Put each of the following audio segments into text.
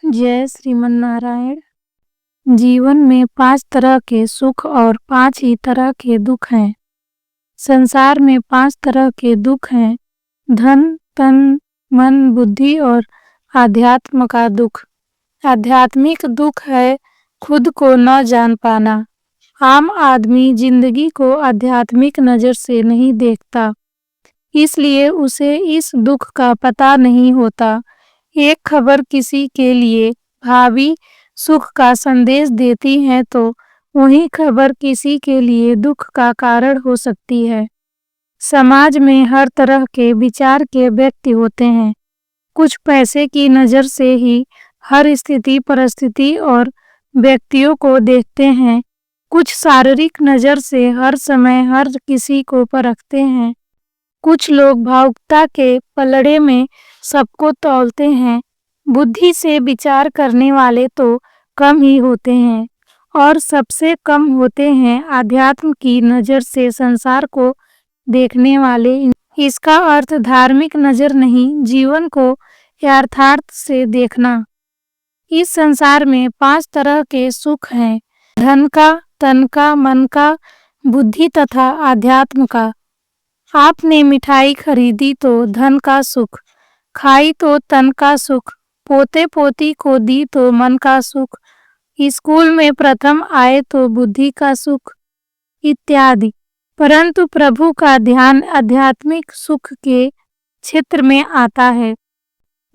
जय श्रीमन नारायण। जीवन में 5 तरह के सुख और 5 ही तरह के दुख हैं। संसार में 5 तरह के दुख हैं: धन, तन, मन, बुद्धि और आध्यात्म का दुख। आध्यात्मिक दुख है खुद को न जान पाना। आम आदमी जिंदगी को आध्यात्मिक नज़र से नहीं देखता, इसलिए उसे इस दुख का पता नहीं होता। एक खबर किसी के लिए भावी सुख का संदेश देती है तो वही खबर किसी के लिए दुख का कारण हो सकती है। समाज में हर तरह के विचार के व्यक्ति होते हैं। कुछ पैसे की नज़र से ही हर स्थिति, परिस्थिति और व्यक्तियों को देखते हैं। कुछ शारीरिक नज़र से हर समय हर किसी को परखते हैं। कुछ लोग भावुकता के पलड़े में सबको तौलते हैं। बुद्धि से विचार करने वाले तो कम ही होते हैं और सबसे कम होते हैं आध्यात्म की नज़र से संसार को देखने वाले। इसका अर्थ धार्मिक नज़र नहीं, जीवन को यथार्थ से देखना। इस संसार में 5 तरह के सुख हैं: धन का, तन का, मन का, बुद्धि तथा आध्यात्म का। आपने मिठाई खरीदी तो धन का सुख, खाई तो तन का सुख, पोते पोती को दी तो मन का सुख, स्कूल में प्रथम आए तो बुद्धि का सुख इत्यादि। परंतु प्रभु का ध्यान आध्यात्मिक सुख के क्षेत्र में आता है।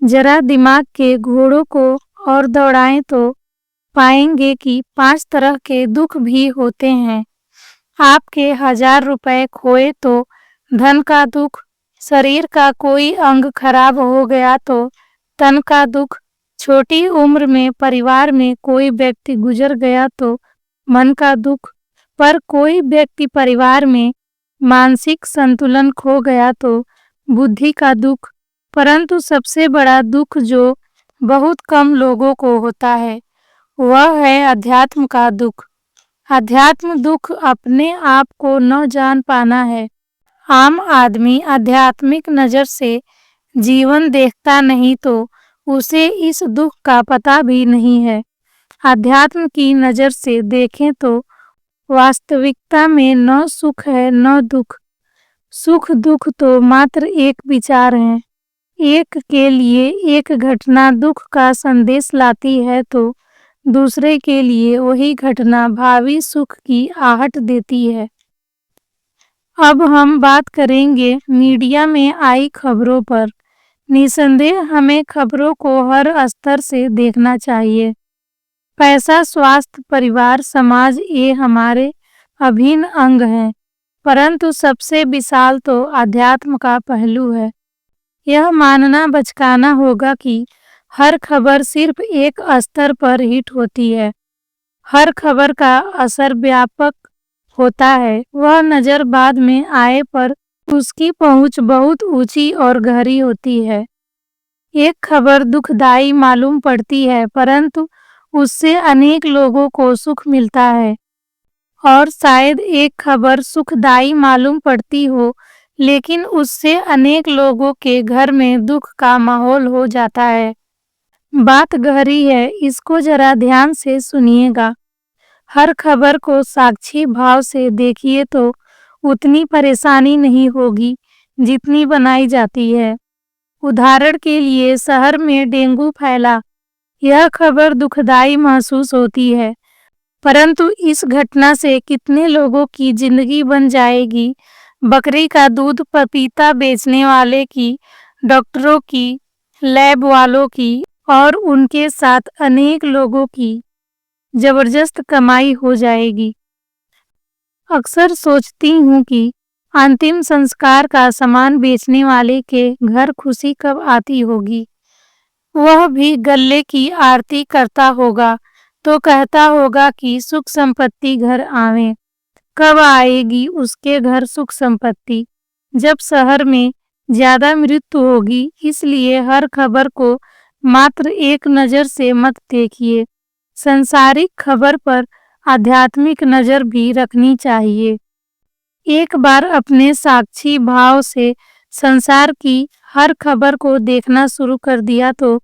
जरा दिमाग के घोड़ों को और दौड़ाएं तो पाएंगे कि 5 तरह के दुख भी होते हैं। आपके 1000 रुपए खोए तो धन का दुख, शरीर का कोई अंग खराब हो गया तो तन का दुख, छोटी उम्र में परिवार में कोई व्यक्ति गुजर गया तो मन का दुख, पर कोई व्यक्ति परिवार में मानसिक संतुलन खो गया तो बुद्धि का दुख। परंतु सबसे बड़ा दुख जो बहुत कम लोगों को होता है वह है अध्यात्म का दुख। अध्यात्म दुख अपने आप को न जान पाना है। आम आदमी आध्यात्मिक नज़र से जीवन देखता नहीं तो उसे इस दुख का पता भी नहीं है। आध्यात्म की नज़र से देखें तो वास्तविकता में न सुख है न दुख। सुख दुख तो मात्र एक विचार है। एक के लिए एक घटना दुख का संदेश लाती है तो दूसरे के लिए वही घटना भावी सुख की आहट देती है। अब हम बात करेंगे मीडिया में आई खबरों पर। निसंदेह हमें खबरों को हर स्तर से देखना चाहिए। पैसा, स्वास्थ्य, परिवार, समाज ये हमारे अभिन्न अंग हैं, परंतु सबसे विशाल तो आध्यात्म का पहलू है। यह मानना बचकाना होगा कि हर खबर सिर्फ एक स्तर पर हिट होती है। हर खबर का असर व्यापक होता है। वह नज़र बाद में आए पर उसकी पहुंच बहुत ऊंची और गहरी होती है। एक खबर दुखदाई मालूम पड़ती है परंतु उससे अनेक लोगों को सुख मिलता है, और शायद एक खबर सुखदाई मालूम पड़ती हो लेकिन उससे अनेक लोगों के घर में दुख का माहौल हो जाता है। बात गहरी है, इसको जरा ध्यान से सुनिएगा। हर खबर को साक्षी भाव से देखिए तो उतनी परेशानी नहीं होगी जितनी बनाई जाती है। उदाहरण के लिए, शहर में डेंगू फैला। यह खबर दुखदाई महसूस होती है, परंतु इस घटना से कितने लोगों की जिंदगी बन जाएगी। बकरी का दूध पपीता बेचने वाले की, डॉक्टरों की, लैब वालों की और उनके साथ अनेक लोगों की जबरदस्त कमाई हो जाएगी। अक्सर सोचती हूँ कि अंतिम संस्कार का सामान बेचने वाले के घर खुशी कब आती होगी। वह भी गल्ले की आरती करता होगा तो कहता होगा कि सुख संपत्ति घर आवे। कब आएगी उसके घर सुख संपत्ति? जब शहर में ज्यादा मृत्यु होगी। इसलिए हर खबर को मात्र एक नज़र से मत देखिए। संसारिक खबर पर आध्यात्मिक नज़र भी रखनी चाहिए। एक बार अपने साक्षी भाव से संसार की हर खबर को देखना शुरू कर दिया तो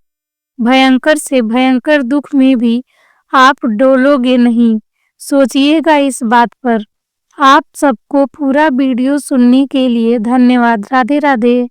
भयंकर से भयंकर दुख में भी आप डोलोगे नहीं। सोचिएगा इस बात पर। आप सबको पूरा वीडियो सुनने के लिए धन्यवाद। राधे राधे।